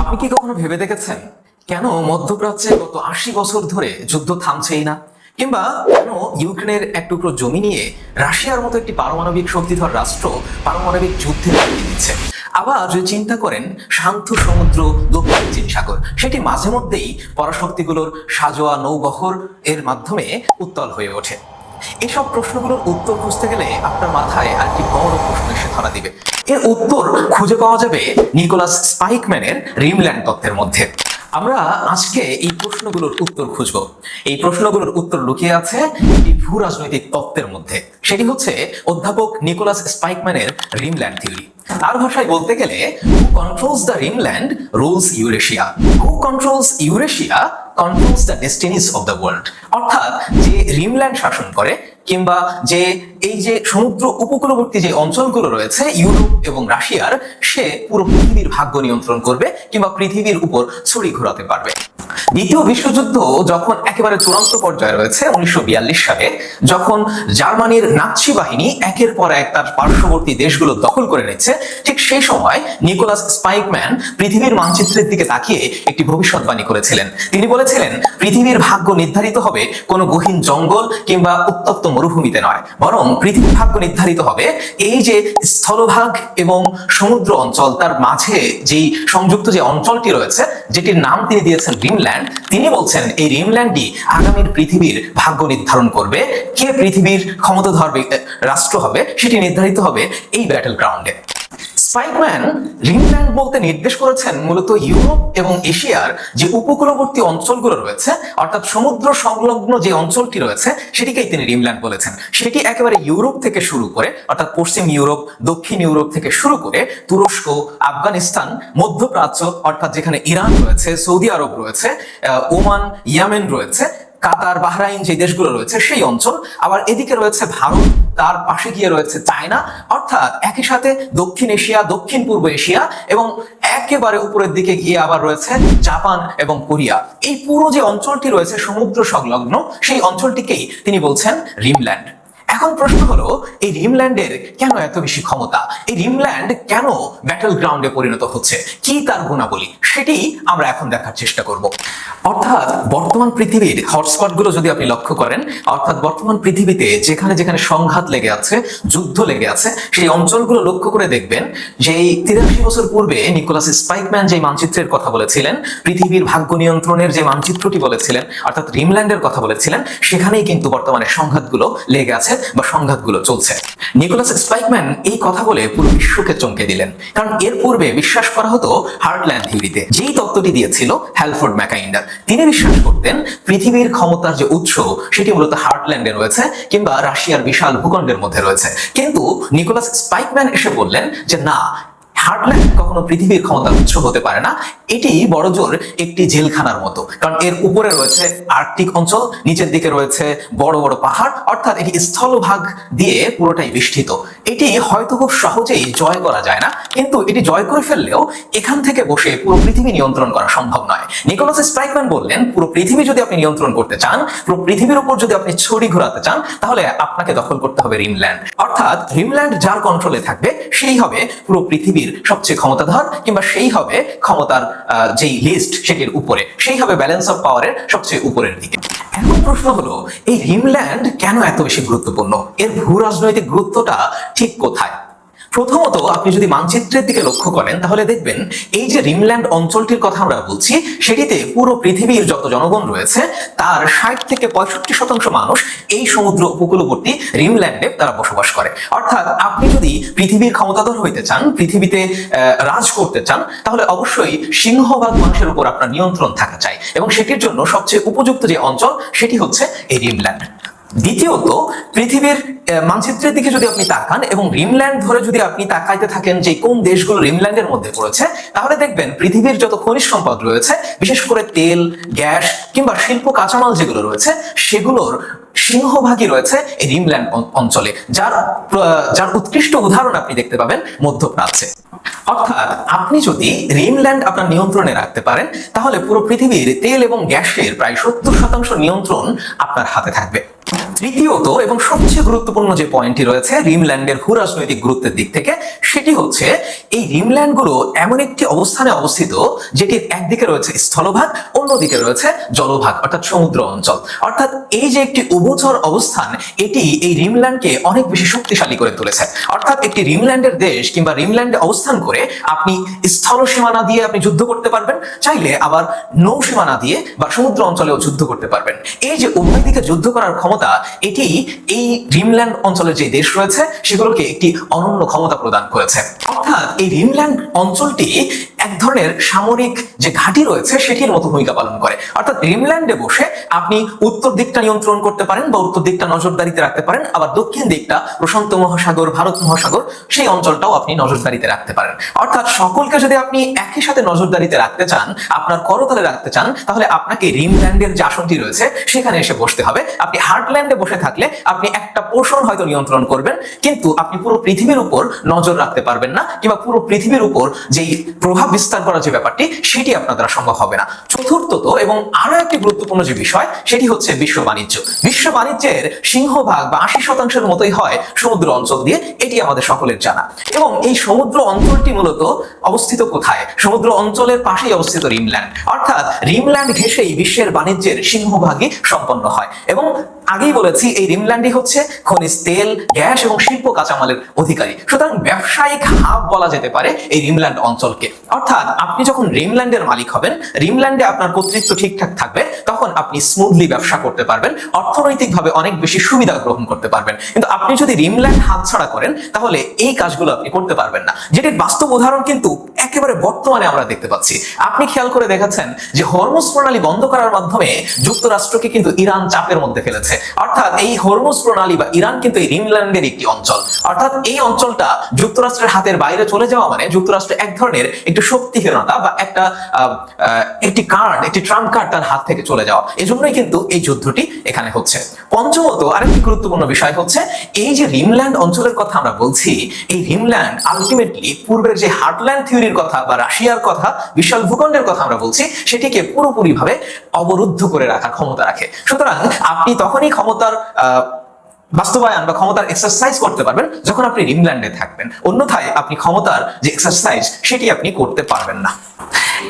আপনি কি কখনো ভেবে দেখেছেন কেন মধ্যপ্রাচ্যে গত ৮০ বছর ধরে যুদ্ধ থামছেই না, কিংবা কেন ইউক্রেনের এক টুকরো জমি নিয়ে রাশিয়ার মতো একটি পারমাণবিক শক্তিধর রাষ্ট্র পারমাণবিক যুদ্ধে লাগিয়ে দিচ্ছে? আবার যদি চিন্তা করেন শান্ত সমুদ্র দক্ষিণ চীন সাগর, সেটি মাঝে মধ্যেই পরাশক্তিগুলোর সাজোয়া নৌবহর এর মাধ্যমে উত্তাল হয়ে ওঠে। এসব প্রশ্নগুলোর উত্তর খুঁজতে গেলে আপনার মাথায় আরেকটি বড় প্রশ্ন এসে ধরা দিবে। এর উত্তর খুঁজে পাওয়া যাবে নিকোলাস স্পাইকম্যানের রিমল্যান্ড তত্ত্বের মধ্যে। আমরা আজকে এই প্রশ্নগুলোর উত্তর খুঁজব। এই প্রশ্নগুলোর উত্তর লুকিয়ে আছে একটি ভূ রাজনৈতিক তত্ত্বের মধ্যে। সেটি হচ্ছে অধ্যাপক নিকোলাস স্পাইকম্যানের রিমল্যান্ড থিওরি। তার ভাষায় বলতে গেলে, who controls the rimland rules Eurasia, who controls Eurasia controls the destinies of the world. অর্থাৎ যে রিমল্যান্ড শাসন করে, কিংবা যে এই যে সমুদ্র উপকূলবর্তী যে অঞ্চলগুলো রয়েছে ইউরোপ এবং রাশিয়ার, সে পুরো পৃথিবীর ভাগ্য নিয়ন্ত্রণ করবে কিংবা পৃথিবীর উপর ছড়ি ঘোরাতে পারবে। দ্বিতীয় বিশ্বযুদ্ধ যখন একেবারে চূড়ান্ত পর্যায়ে রয়েছে 1942 সালে, যখন জার্মানির নাৎসি বাহিনী একের পর এক তার পার্শ্ববর্তী দেশগুলো দখল করে নিচ্ছে, ঠিক সেই সময় নিকোলাস স্পাইকম্যান পৃথিবীর মানচিত্রের দিকে তাকিয়ে একটি ভবিষ্যৎবাণী করেছিলেন। তিনি বলেছিলেন, পৃথিবীর ভাগ্য নির্ধারিত হবে কোনো গহীন জঙ্গল কিংবা উত্তপ্ত মরুভূমিতে নয়, বরং পৃথিবীর ভাগ্য নির্ধারিত হবে এই যে স্থলভাগ এবং সমুদ্র অঞ্চল, তার মাঝে যেই সংযুক্ত যে অঞ্চলটি রয়েছে, যেটির নাম তিনি দিয়েছেন রিমল্যান্ড। তিনি বলছেন এই রিমল্যান্ডই আগামীর পৃথিবীর ভাগ্য নির্ধারণ করবে। কে পৃথিবীর ক্ষমতাধর রাষ্ট্র হবে সেটি নির্ধারিত হবে এই ব্যাটল গ্রাউন্ডে। স্পাইকম্যান রিমল্যান্ড বলতে নির্দেশ করেছেন মূলত ইউরোপ এবং এশিয়ার যে উপকূলবর্তী অঞ্চলগুলো রয়েছে, অর্থাৎ সমুদ্র সংলগ্ন যে অঞ্চলটি রয়েছে সেটিকেই তিনি রিমল্যান্ড বলেছেন। সেটি একেবারে ইউরোপ থেকে শুরু করে, অর্থাৎ পশ্চিম ইউরোপ, দক্ষিণ ইউরোপ থেকে শুরু করে তুরস্ক, আফগানিস্তান, মধ্যপ্রাচ্য, অর্থাৎ যেখানে ইরান রয়েছে, সৌদি আরব রয়েছে, ওমান, ইয়েমেন রয়েছে, কাতার, বাহরাইন যে দেশগুলো রয়েছে সেই অঞ্চল, আবার এদিকে রয়েছে ভারত, তার পাশে গিয়ে রয়েছে চায়না, অর্থাৎ একই সাথে দক্ষিণ এশিয়া, দক্ষিণ পূর্ব এশিয়া, এবং একেবারে উপরের দিকে গিয়ে আবার রয়েছে জাপান এবং কোরিয়া। এই পুরো যে অঞ্চলটি রয়েছে সমুদ্র সংলগ্ন, সেই অঞ্চলটিকেই তিনি বলছেন রিমল্যান্ড। এখন প্রশ্ন হলো, এই রিমল্যান্ডের কেন এত বেশি ক্ষমতা? এই রিমল্যান্ড কেন ব্যাটল গ্রাউন্ডে পরিণত হচ্ছে? কি তার গুণাবলী? সেটি আমরা এখন দেখার চেষ্টা করব। অর্থাৎ বর্তমান পৃথিবীর হটস্পটগুলো যদি আপনি লক্ষ্য করেন, অর্থাৎ বর্তমান পৃথিবীতে যেখানে যেখানে সংঘাত লেগে আছে, যুদ্ধ লেগে আছে, সেই অঞ্চলগুলো লক্ষ্য করে দেখবেন যে এই 83 বছর পূর্বে নিকোলাস স্পাইকম্যান যে মানচিত্রের কথা বলেছিলেন, পৃথিবীর ভাগ্য নিয়ন্ত্রণের যে মানচিত্রটি বলেছিলেন, অর্থাৎ রিমল্যান্ডের কথা বলেছিলেন, সেখানেই কিন্তু বর্তমানে সংঘাতগুলো লেগে আছে বা সংঘাতগুলো চলছে। নিকোলাস স্পাইকম্যান এই কথা বলে পুরো বিশ্বকে চমকে দিলেন, কারণ এর পূর্বে বিশ্বাস করা হতো হার্টল্যান্ড থিওরিতে। যেই তত্ত্বটি দিয়েছিল হ্যালফোর্ড ম্যাকাইন্ডার, তিনি বিশ্বাস করতেন পৃথিবীর ক্ষমতার যে উৎস সেটি মূলত হার্টল্যান্ডে রয়েছে কিংবা রাশিয়ার বিশাল ভূখণ্ডের মধ্যে রয়েছে। কিন্তু নিকোলাস স্পাইকম্যান এসে বললেন যে না, হার্টল্যান্ড কখনো পৃথিবীর ক্ষমতার উৎস হতে পারে না। এটি বড়জোর একটি জেলখানার মতো, কারণ এর উপরে রয়েছে আর্কটিক অঞ্চল, নিচের দিকে রয়েছে বড় বড় পাহাড়, অর্থাৎ এটি স্থলভাগ দিয়ে পুরোটাই বেষ্টিত। এটি হয়তো খুব সহজেই জয় করা যায় না, কিন্তু এটি জয় করে ফেললেও এখান থেকে বসে পুরো পৃথিবী নিয়ন্ত্রণ করা সম্ভব নয়। নিকোলাস স্পাইকম্যান বললেন, পুরো পৃথিবী যদি আপনি নিয়ন্ত্রণ করতে চান, পুরো পৃথিবীর উপর যদি আপনি ছড়ি ঘোরাতে চান, তাহলে আপনাকে দখল করতে হবে রিমল্যান্ড। অর্থাৎ রিমল্যান্ড যার কন্ট্রোলে থাকবে সেই হবে পুরো পৃথিবীর সবচেয়ে ক্ষমতাধর, কিংবা সেই হবে ক্ষমতার যেই লিস্ট সেটির উপরে, সেই হবে ব্যালেন্স অফ পাওয়ারের সবচেয়ে উপরের দিকে। এখন প্রশ্ন হলো, এই রিমল্যান্ড কেন এত বেশি গুরুত্বপূর্ণ? এর ভূ রাজনৈতিক গুরুত্বটা ঠিক কোথায়? প্রথমত, আপনি যদি মানচিত্রের দিকে লক্ষ্য করেন তাহলে দেখবেন এই যে রিমল্যান্ড অঞ্চলটির কথা আমরা বলছি, সেটিতে পুরো পৃথিবীর যত জনগণ রয়েছে তার 60 থেকে 65% মানুষ এই সমুদ্র উপকূলবর্তী রিমল্যান্ডে তারা বসবাস করে। অর্থাৎ আপনি যদি পৃথিবীর ক্ষমতাধর হইতে চান, পৃথিবীতে রাজ করতে চান, তাহলে অবশ্যই সিংহভাগ মানুষের উপর আপনার নিয়ন্ত্রণ থাকা চাই, এবং সেটির জন্য সবচেয়ে উপযুক্ত যে অঞ্চল সেটি হচ্ছে এই রিমল্যান্ড। দ্বিতীয়ত, পৃথিবীর মানচিত্রের দিকে যদি আপনি তাকান এবং রিমল্যান্ড ধরে যদি আপনি তাকাইতে থাকেন যে কোন দেশগুলো রিমল্যান্ডের মধ্যে পড়েছে, তাহলে দেখবেন পৃথিবীর যত খনিজ সম্পদ রয়েছে, বিশেষ করে তেল, গ্যাস কিংবা শিল্প কাঁচামাল যেগুলো রয়েছে, সেগুলোর সিংহভাগই রয়েছে এই রিমল্যান্ড অঞ্চলে, যার উৎকৃষ্ট উদাহরণ আপনি দেখতে পাবেন মধ্যপ্রাচ্যে। অর্থাৎ আপনি যদি রিমল্যান্ড আপনার নিয়ন্ত্রণে রাখতে পারেন, তাহলে পুরো পৃথিবীর তেল এবং গ্যাসের প্রায় 70% নিয়ন্ত্রণ আপনার হাতে থাকবে। তৃতীয়ত এবং সবচেয়ে গুরুত্বপূর্ণ যে পয়েন্টটি রয়েছে রিমল্যান্ডের ভূ রাজনৈতিক গুরুত্বের দিক থেকে, সেটি হচ্ছে এই রিমল্যান্ডগুলো এমন একটি অবস্থানে অবস্থিত যেটির একদিকে রয়েছে স্থলভাগ, অন্যদিকে রয়েছে জলভাগ অর্থাৎ সমুদ্র অঞ্চল। অর্থাৎ এই যে একটি উভচর অবস্থান, এটি এই রিমল্যান্ডকে অনেক বেশি শক্তিশালী করে তুলেছে। অর্থাৎ একটি রিমল্যান্ডের দেশ কিংবা রিমল্যান্ডে অবস্থান করে আপনি স্থল সীমানা দিয়ে আপনি যুদ্ধ করতে পারবেন, চাইলে আবার নৌ সীমানা দিয়ে বা সমুদ্র অঞ্চলেও যুদ্ধ করতে পারবেন। এই যে উভয় দিকে যুদ্ধ করার ক্ষমতা, এটি এই রিমল্যান্ড অঞ্চলের যে দেশ রয়েছে সেগুলোকে একটি অনন্য ক্ষমতা প্রদান করেছে। অর্থাৎ এই রিমল্যান্ড অঞ্চলটি এক ধরনের সামরিক যে ঘাঁটি রয়েছে সেটির মতো ভূমিকা পালন করে। অর্থাৎ রিমল্যান্ডে বসে আপনি উত্তর দিকটা নিয়ন্ত্রণ করতে পারেন বা উত্তর দিকটা নজরদারিতে রাখতে পারেন, আবার দক্ষিণ দিকটা প্রশান্ত মহাসাগর, ভারত মহাসাগর, সেই অঞ্চলটাও আপনি নজরদারিতে রাখতে পারেন। অর্থাৎ সকলকে যদি আপনি একই সাথে নজরদারিতে রাখতে চান, আপনার করতলে রাখতে চান, তাহলে আপনাকে রিমল্যান্ডের যে আসনটি রয়েছে সেখানে এসে বসতে হবে। আপনি হার্টল্যান্ডে বসে থাকলে আপনি একটা পোর্শন হয়তো নিয়ন্ত্রণ করবেন, কিন্তু আপনি পুরো পৃথিবীর উপর নজর রাখতে পারবেন না, কিংবা পুরো পৃথিবীর উপর যেই প্রভাব বিস্তার করার যে ব্যাপারটি, সেটি আপনার দ্বারা সম্ভব হবে না। চতুর্থত এবং আরো একটি গুরুত্বপূর্ণ যে বিষয়, সেটি হচ্ছে বিশ্ব বাণিজ্য। বিশ্ব বাণিজ্যের সিংহভাগ বা 80% মতোই হয় সমুদ্র অঞ্চল দিয়ে, এটি আমাদের সকলের জানা। এবং এই সমুদ্র অঞ্চলটি মূলত অবস্থিত কোথায়? সমুদ্র অঞ্চলের পাশেই অবস্থিত রিমল্যান্ড। অর্থাৎ রিমল্যান্ড ঘেঁষেই বিশ্বের বাণিজ্যের সিংহভাগই সম্পন্ন হয়। এবং আগেই বলেছি এই রিমল্যান্ডই হচ্ছে খনিজ তেল, গ্যাস এবং শিল্প কাঁচামালের অধিকারী। সুতরাং ব্যবসায়িক হাব বলা যেতে পারে এই রিমল্যান্ড অঞ্চলকে। অর্থাৎ আপনি যখন রিমল্যান্ডের মালিক হবেন, রিমল্যান্ডে আপনার কর্তৃত্ব ঠিকঠাক থাকবে, তখন আপনি স্মুথলি ব্যবসা করতে পারবেন, অর্থনৈতিকভাবে অনেক বেশি সুবিধা গ্রহণ করতে পারবেন। কিন্তু আপনি যদি রিমল্যান্ড হাতছাড়া করেন, তাহলে এই কাজগুলো আপনি করতে পারবেন না, যেটির বাস্তব উদাহরণ কিন্তু একেবারে বর্তমানে আমরা দেখতে পাচ্ছি। আপনি খেয়াল করে দেখেছেন যে হরমুজ প্রণালী বন্ধ করার মাধ্যমে যুক্তরাষ্ট্রকে কিন্তু ইরান চাপের মধ্যে ফেলেছে। অর্থাৎ এই হরমুজ প্রণালী বা ইরান কিন্তু এই রিমল্যান্ডের একটি অঞ্চল। অর্থাৎ এই অঞ্চলটা যুক্তরাষ্ট্রের হাতের বাইরে চলে যাওয়া মানে যুক্তরাষ্ট্র এক ধরনের একটু শক্তিহীনতা বা একটি কার্ড, একটি ট্রাম্প কার্ড তার হাত থেকে চলে যাওয়া। এজন্যই কিন্তু এই যুদ্ধটি এখানে হচ্ছে। পঞ্চমত আরেকটি গুরুত্বপূর্ণ বিষয় হচ্ছে, এই যে রিমল্যান্ড অঞ্চলের কথা আমরা বলছি, এই রিমল্যান্ড আলটিমেটলি পূর্বের যে হার্টল্যান্ড থিওরির কথা বা রাশিয়ার কথা, বিশাল ভূখণ্ডের কথা আমরা বলছি, সেটিকে পুরোপুরিভাবে অবরুদ্ধ করে রাখার ক্ষমতা রাখে। সুতরাং আপনি তখনই ক্ষমতার বাস্তবায়ন বা ক্ষমতার এক্সারসাইজ করতে পারবেন যখন আপনি রিমল্যান্ডে থাকবেন, অন্যথায় আপনি ক্ষমতার যে এক্সারসাইজ সেটি আপনি করতে পারবেন না।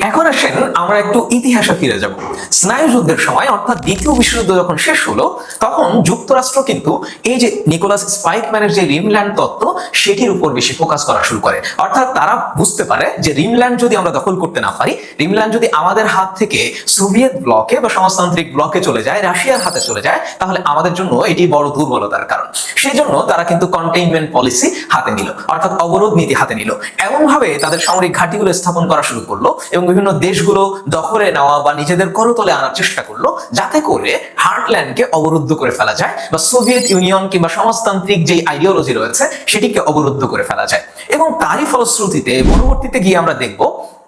এখন আসেন আমরা একটু ইতিহাসে ফিরে যাব। স্নায়ু যুদ্ধের সময় অর্থাৎ দ্বিতীয় বিশ্বযুদ্ধ যখন শেষ হলো, তখন যুক্তরাষ্ট্র কিন্তু এই যে নিকোলাস স্পাইকম্যানের যে রিমল্যান্ড তত্ত্ব, সেটির উপর বেশি ফোকাস করা শুরু করে। অর্থাৎ তারা বুঝতে পারে যে রিমল্যান্ড যদি আমরা দখল করতে না পারি, রিমল্যান্ড যদি আমাদের হাত থেকে সোভিয়েত ব্লকে বা সমাজতান্ত্রিক ব্লকে চলে যায়, রাশিয়ার হাতে চলে যায়, তাহলে আমাদের জন্য এটি বড় দুর্বলতার কারণ। সেই জন্য তারা কিন্তু কন্টেইনমেন্ট পলিসি হাতে নিল, অর্থাৎ অবরোধ নীতি হাতে নিল। এমন ভাবে তাদের সামরিক ঘাঁটিগুলো স্থাপন করা শুরু করলো এবং বিভিন্ন দেশগুলো দখলে নেওয়া বা নিজেদের করতলে আনার চেষ্টা করলো, যাতে করে হার্টল্যান্ডকে অবরুদ্ধ করে ফেলা যায় বা সোভিয়েত ইউনিয়ন কিংবা সমাজতান্ত্রিক যে আইডিওলজি রয়েছে সেটিকে অবরুদ্ধ করে ফেলা যায়। এবং তারই ফলশ্রুতিতে পরবর্তীতে গিয়ে আমরা দেখব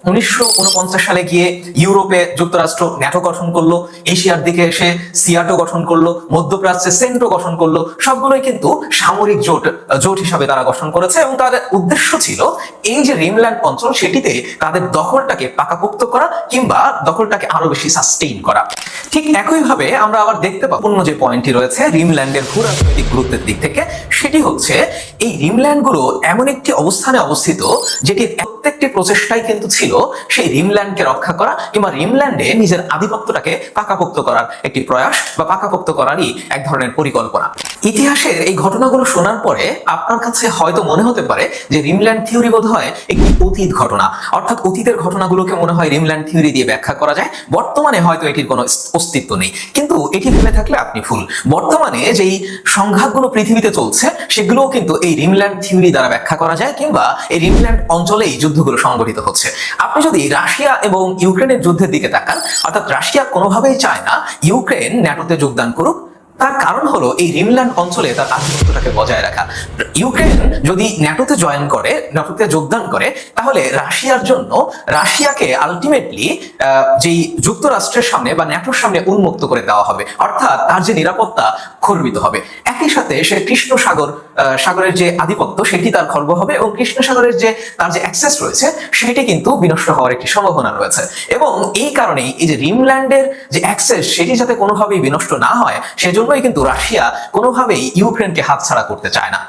1949 সালে গিয়ে ইউরোপে যুক্তরাষ্ট্র ন্যাটো গঠন করলো, এশিয়ার দিকে এসে সিয়াটো গঠন করলো, মধ্যপ্রাচ্যে সেন্টো গঠন করলো। সবগুলোই কিন্তু সামরিক জোট হিসাবে তারা গঠন করেছে এবং তাদের উদ্দেশ্য ছিল এই যে রিমল্যান্ড অঞ্চল, সেটিতে তাদের দখলটাকে পাকাপোক্ত করা কিংবা দখলটাকে আরো বেশি সাস্টেইন করা। ঠিক একইভাবে আমরা আবার দেখতে পাবো অন্য যে পয়েন্টটি রয়েছে রিমল্যান্ডের ভূ রাজনৈতিক গুরুত্বের দিক থেকে, সেটি হচ্ছে এই রিমল্যান্ডগুলো এমন একটি অবস্থানে অবস্থিত যেটির প্রত্যেকটি প্রচেষ্টাই কিন্তু ছিল সেই রিমল্যান্ডকে রক্ষা করা কিংবা রিমল্যান্ডে নিজের আধিপত্যটাকে পাকাপোক্ত করার একটি প্রয়াস বা পাকাপোক্ত করারই এক ধরনের পরিকল্পনা। ইতিহাসের এই ঘটনাগুলো শোনার পরে আপনার কাছে হয়তো মনে হতে পারে যে রিমল্যান্ড থিওরি বোধহয় একটি অতীত ঘটনা, অর্থাৎ অতীতের ঘটনাগুলোকে মনে হয় রিমল্যান্ড থিওরি দিয়ে ব্যাখ্যা করা যায়, বর্তমানে হয়তো এটির কোনো অস্তিত্ব নেই। কিন্তু এটি ভেবে থাকলে আপনি ভুল। বর্তমানে যেই সংঘাতগুলো পৃথিবীতে চলছে সেগুলোও কিন্তু এই রিমল্যান্ড থিওরি দ্বারা ব্যাখ্যা করা যায়, কিংবা এই রিমল্যান্ড অঞ্চলেই যুদ্ধগুলো সংঘটিত হচ্ছে। আপনি যদি রাশিয়া এবং ইউক্রেনের যুদ্ধের দিকে তাকান, অর্থাৎ রাশিয়া কোনোভাবেই চায় না ইউক্রেন ন্যাটোতে যোগদান করুক। তার কারণ হলো এই রিমল্যান্ড অঞ্চলে তার আধিপত্যটাকে বজায় রাখা। ইউক্রেন যদি ন্যাটোতে ন্যাটোতে যোগদান করে, তাহলে রাশিয়ার জন্য রাশিয়াকে আলটিমেটলি যেই যুক্তরাষ্ট্রের সামনে বা ন্যাটোর সামনে উন্মুক্ত করে দেওয়া হবে। অর্থাৎ তার যে নিরাপত্তা খর্বিত হবে। একই সাথে সে কৃষ্ণ সাগরের যে আধিপত্য সেটি তার খর্ব হবে এবং কৃষ্ণ সাগরের যে তার যে অ্যাক্সেস রয়েছে সেটি কিন্তু বিনষ্ট হওয়ার একটি সম্ভাবনা রয়েছে। এবং এই কারণেই এই যে রিমল্যান্ডের যে অ্যাক্সেস সেটি যাতে কোনোভাবেই বিনষ্ট না হয় সেজন্যই কিন্তু রাশিয়া কোনোভাবেই ইউক্রেনকে হাতছাড়া করতে চায় না।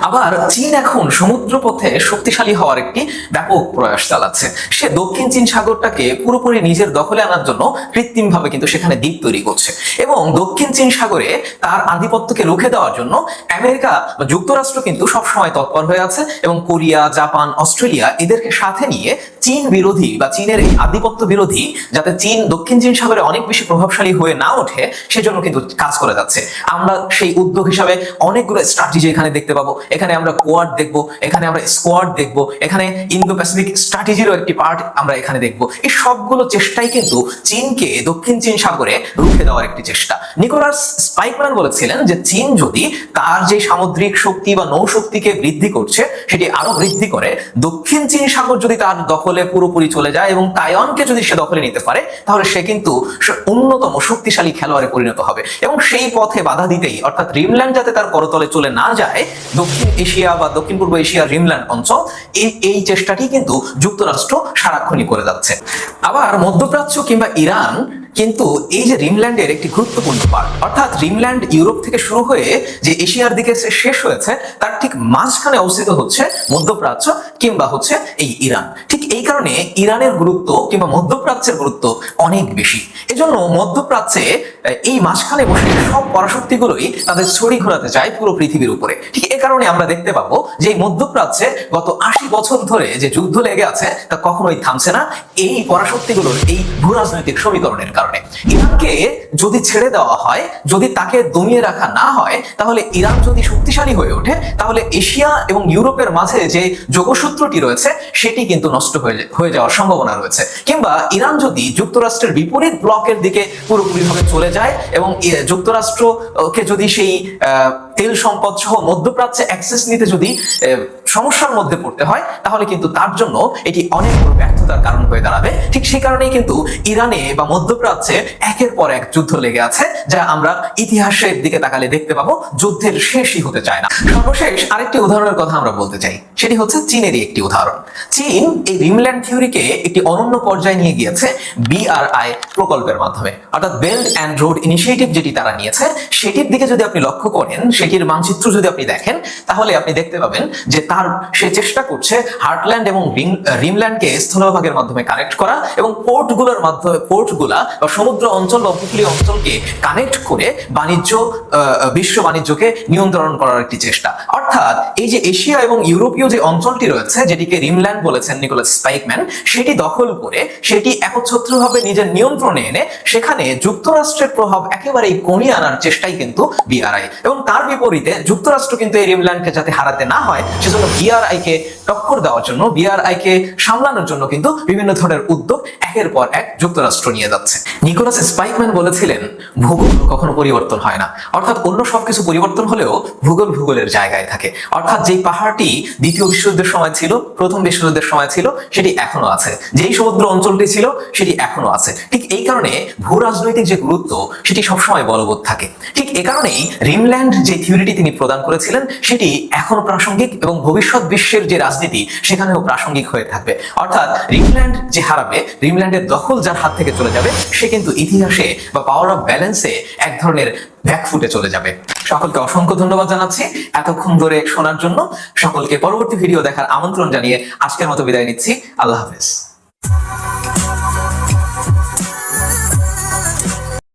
আবার চীন এখন সমুদ্রপথে শক্তিশালী হওয়ার একটি ব্যাপক প্রয়াস চালাচ্ছে। সে দক্ষিণ চীন সাগরটাকে পুরোপুরি নিজের দখলে আনার জন্য কৃত্রিমভাবে কিন্তু সেখানে দ্বীপ তৈরি করছে এবং দক্ষিণ চীন সাগরে তার আধিপত্যকে রুখে দেওয়ার জন্য আমেরিকা বা যুক্তরাষ্ট্র কিন্তু সবসময় তৎপর হয়ে আছে এবং কোরিয়া, জাপান, অস্ট্রেলিয়া এদেরকে সাথে নিয়ে চীন বিরোধী বা চীনের এই আধিপত্য বিরোধী যাতে চীন দক্ষিণ চীন সাগরে অনেক বেশি প্রভাবশালী হয়ে না ওঠে সেজন্য কিন্তু কাজ করে যাচ্ছে। আমরা সেই উদ্যোগ হিসাবে অনেকগুলো স্ট্র্যাটেজি এখানে দেখতে পাবো। এখানে আমরা কোয়াড দেখবো, এখানে আমরা স্কোয়াড দেখবো, এখানে ইন্দো প্যাসিফিক স্ট্র্যাটেজিরও একটি পার্ট আমরা এখানে দেখবো। এই সবগুলো চেষ্টাই কিন্তু চীনকে দক্ষিণ চীন সাগরে রুখে দেওয়ার একটি চেষ্টা। নিকোলাস স্পাইকম্যান বলেছিলেন যে চীন যদি তার যে সামুদ্রিক শক্তি বা নৌশক্তিকে বৃদ্ধি করছে সেটি আরো বৃদ্ধি করে দক্ষিণ চীন সাগর যদি তার দখলে পুরোপুরি চলে যায় এবং তাইওয়ানকে যদি সে দখলে নিতে পারে তাহলে সে কিন্তু অন্যতম শক্তিশালী খেলোয়াড়ে পরিণত হবে। এবং সেই পথে বাধা দিতেই অর্থাৎ রিমল্যান্ড যাতে তার করতলে চলে না যায়, দক্ষিণ এশিয়া বা দক্ষিণ পূর্ব এশিয়ার রিমল্যান্ড অঞ্চল এই চেষ্টাটি কিন্তু যুক্তরাষ্ট্র সারাক্ষণই করে যাচ্ছে। আবার মধ্যপ্রাচ্য কিংবা ইরান কিন্তু এই যে রিমল্যান্ডের একটি গুরুত্বপূর্ণ পার্ট, অর্থাৎ রিমল্যান্ড ইউরোপ থেকে শুরু হয়ে যে এশিয়ার দিকে শেষ হয়েছে তার ঠিক মাঝখানে অবস্থিত হচ্ছে মধ্যপ্রাচ্য কিংবা হচ্ছে এই ইরান। ঠিক এই কারণে ইরানের গুরুত্ব কিংবা মধ্যপ্রাচ্যের গুরুত্ব অনেক বেশি। এজন্য মধ্যপ্রাচ্যে এই মাঝখানে বসে সব পরাশক্তিগুলোই তাদের ছড়ি ঘোরাতে চায় পুরো পৃথিবীর উপরে। ঠিক এই কারণে আমরা দেখতে পাবো যে এই মধ্যপ্রাচ্যে গত 80 বছর ধরে যে যুদ্ধ লেগে আছে তা কখনোই থামছে না এই পরাশক্তিগুলোর এই ভূরাজনৈতিক সমীকরণের কারণে। ইরানকে যদি ছেড়ে দেওয়া হয়, যদি তাকে দমিয়ে রাখা না হয়, তাহলে ইরান যদি শক্তিশালী হয়ে ওঠে তাহলে এশিয়া এবং ইউরোপের মাঝে যে যোগসূত্রটি রয়েছে সেটি কিন্তু নষ্ট হয়ে যাওয়ার সম্ভাবনা রয়েছে। কিংবা ইরান যদি যুক্তরাষ্ট্রের বিপরীত ব্লকের দিকে পুরোপুরিভাবে চলে যায় এবং যুক্তরাষ্ট্রকে যদি সেই তেল সম্পদ সহ মধ্যপ্রাচ্যে অ্যাক্সেস নিতে যদি সমস্যার মধ্যে পড়তে হয় তাহলে কিন্তু তার জন্য এটি অনেক বড় ব্যর্থতার কারণ হয়ে দাঁড়াবে। ঠিক সেই কারণেই কিন্তু ইরানে বা মধ্যপ্রাচ্যে একের পর এক যুদ্ধ লেগে আছে, যা আমরা ইতিহাসের দিকে তাকালে দেখতে পাবো যুদ্ধের শেষই হতে চায় না। সর্বশেষ আরেকটি উদাহরণের কথা আমরা বলতে চাই, সেটি হচ্ছে চীনেরই একটি উদাহরণ। চীন এই রিমল্যান্ড থিওরিকে একটি অনন্য পর্যায়ে নিয়ে গিয়েছে BRI প্রকল্পের মাধ্যমে, অর্থাৎ বেল্ট অ্যান্ড রোড ইনিশিয়েটিভ যেটি তারা নিয়েছে সেটির দিকে যদি আপনি লক্ষ্য করেন, সেটির মানচিত্র যদি আপনি দেখেন তাহলে আপনি দেখতে পাবেন যে সে চেষ্টা করছে হার্টল্যান্ড এবং রিমল্যান্ডকে স্থলভাগের মাধ্যমে কানেক্ট করা এবং পোর্টগুলা বা সমুদ্র অঞ্চল বা উপকূলীয় অঞ্চলকে কানেক্ট করে বিশ্ব বাণিজ্যকে নিয়ন্ত্রণ করার একটি চেষ্টা। অর্থাৎ এই যে এশিয়া এবং ইউরোপীয় যে অঞ্চলটি রয়েছে যেটিকে রিমল্যান্ড বলেছেন নিকোলাস স্পাইকম্যান, সেটি দখল করে সেটি একচ্ছত্রভাবে নিজের নিয়ন্ত্রণে এনে সেখানে যুক্তরাষ্ট্রের প্রভাব একেবারেই কমিয়ে আনার চেষ্টাই কিন্তু BRI। এবং তার বিপরীতে যুক্তরাষ্ট্র কিন্তু এই রিমল্যান্ডকে যাতে হারাতে না হয় সেজন্য BRI কে টক্কর দেওয়ার জন্য, BRI কে সামলানোর জন্য কিন্তু বিভিন্ন ধরনের উদ্যোগ একের পর এক যুক্তরাষ্ট্র নিয়ে যাচ্ছে। নিকোলাস স্পাইকম্যান বলেছিলেন ভূগোল কখনো পরিবর্তন হয় না, অর্থাৎ অন্য সবকিছু পরিবর্তন হলেও ভূগোলের জায়গায় থাকে। অর্থাৎ যেই পাহাড়টি দ্বিতীয় বিশ্বযুদ্ধের সময় ছিল, প্রথম বিশ্বযুদ্ধের সময় ছিল, সেটি এখনো আছে। যেই সমুদ্র অঞ্চলটি ছিল সেটি এখনো আছে। ঠিক এই কারণে ভূ রাজনৈতিক যে গুরুত্ব সেটি সবসময় বলবৎ থাকে। ঠিক এ কারণেই রিমল্যান্ড যে থিওরিটি তিনি প্রদান করেছিলেন সেটি এখনো প্রাসঙ্গিক এবং ভবিষ্যৎ বিশ্বের যে রাজনীতি সেখানেও প্রাসঙ্গিক হয়ে থাকবে। অর্থাৎ রিমল্যান্ড যে হারাবে, রিমল্যান্ডের দখল যার হাত থেকে চলে যাবে, সে কিন্তু ইতিহাসে বা পাওয়ার অফ ব্যালেন্সে এক ধরনের ব্যাকফুটে চলে যাবে। সকলকে অসংখ্য ধন্যবাদ জানাচ্ছি এতক্ষণ ধরে শোনার জন্য। সকলকে পরবর্তী ভিডিও দেখার আমন্ত্রণ জানিয়ে আজকের মতো বিদায় নিচ্ছি। আল্লাহ হাফেজ।